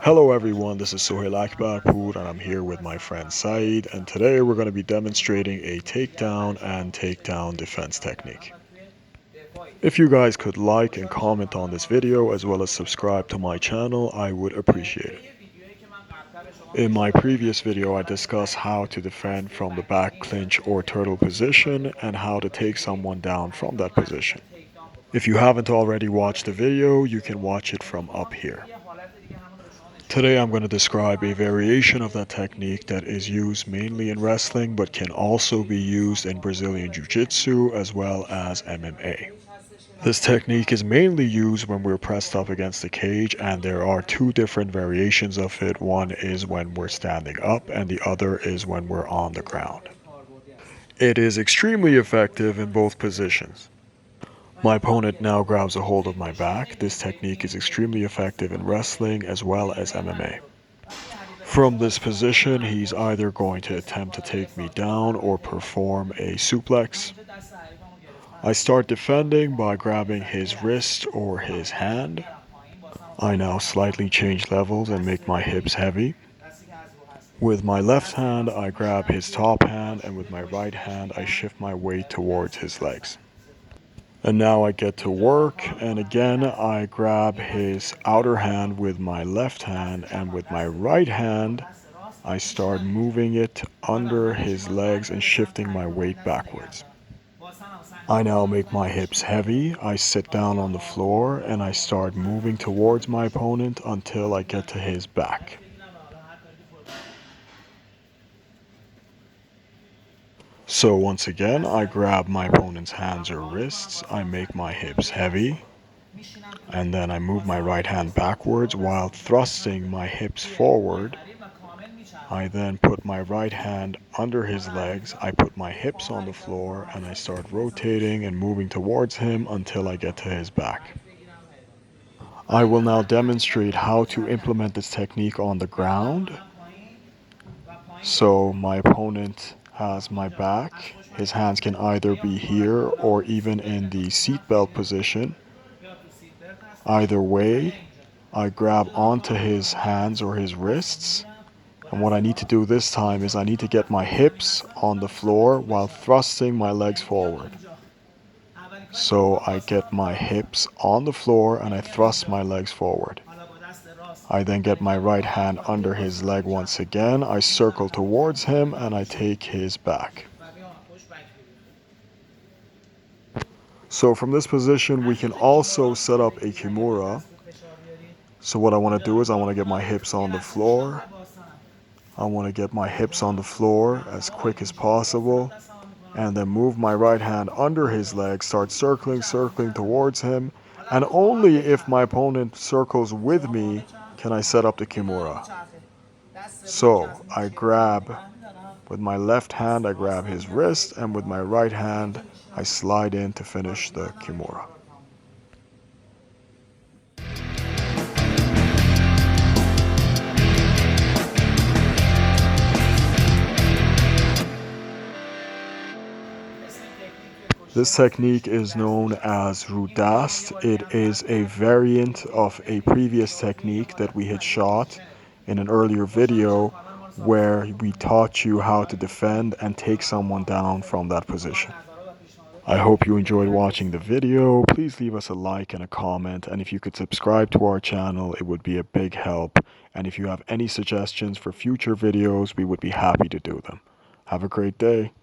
Hello everyone, this is Sehil Akbarpour and I'm here with my friend Sahil, and today we're going to be demonstrating a takedown and takedown defense technique. If you guys could like and comment on this video as well as subscribe to my channel, I would appreciate it. In my previous video I discussed how to defend from the back clinch or turtle position and how to take someone down from that position. If you haven't already watched the video, you can watch it from up here. Today I'm going to describe a variation of that technique that is used mainly in wrestling but can also be used in Brazilian Jiu-Jitsu as well as MMA. This technique is mainly used when we're pressed up against the cage, and there are two different variations of it. One is when we're standing up and the other is when we're on the ground. It is extremely effective in both positions. My opponent now grabs a hold of my back. This technique is extremely effective in wrestling as well as MMA. From this position, he's either going to attempt to take me down or perform a suplex. I start defending by grabbing his wrist or his hand. I now slightly change levels and make my hips heavy. With my left hand, I grab his top hand, and with my right hand, I shift my weight towards his legs. And now I get to work, and again I grab his outer hand with my left hand, and with my right hand I start moving it under his legs and shifting my weight backwards. I now make my hips heavy, I sit down on the floor, and I start moving towards my opponent until I get to his back. So once again, I grab my opponent's hands or wrists, I make my hips heavy, and then I move my right hand backwards while thrusting my hips forward. I then put my right hand under his legs, I put my hips on the floor, and I start rotating and moving towards him until I get to his back. I will now demonstrate how to implement this technique on the ground. So my opponent has my back. His hands can either be here or even in the seatbelt position. Either way, I grab onto his hands or his wrists. And what I need to do this time is I need to get my hips on the floor while thrusting my legs forward. So I get my hips on the floor and I thrust my legs forward. I then get my right hand under his leg once again. I circle towards him and I take his back. So from this position we can also set up a kimura. So what I want to do is I want to get my hips on the floor. I want to get my hips on the floor as quick as possible, and then move my right hand under his leg, start circling towards him, and only if my opponent circles with me can I set up the kimura. So I grab, with my left hand I grab his wrist, and with my right hand I slide in to finish the kimura. This technique is known as rudast. It is a variant of a previous technique that we had shot in an earlier video where we taught you how to defend and take someone down from that position. I hope you enjoyed watching the video. Please leave us a like and a comment, and if you could subscribe to our channel, it would be a big help. And if you have any suggestions for future videos, we would be happy to do them. Have a great day.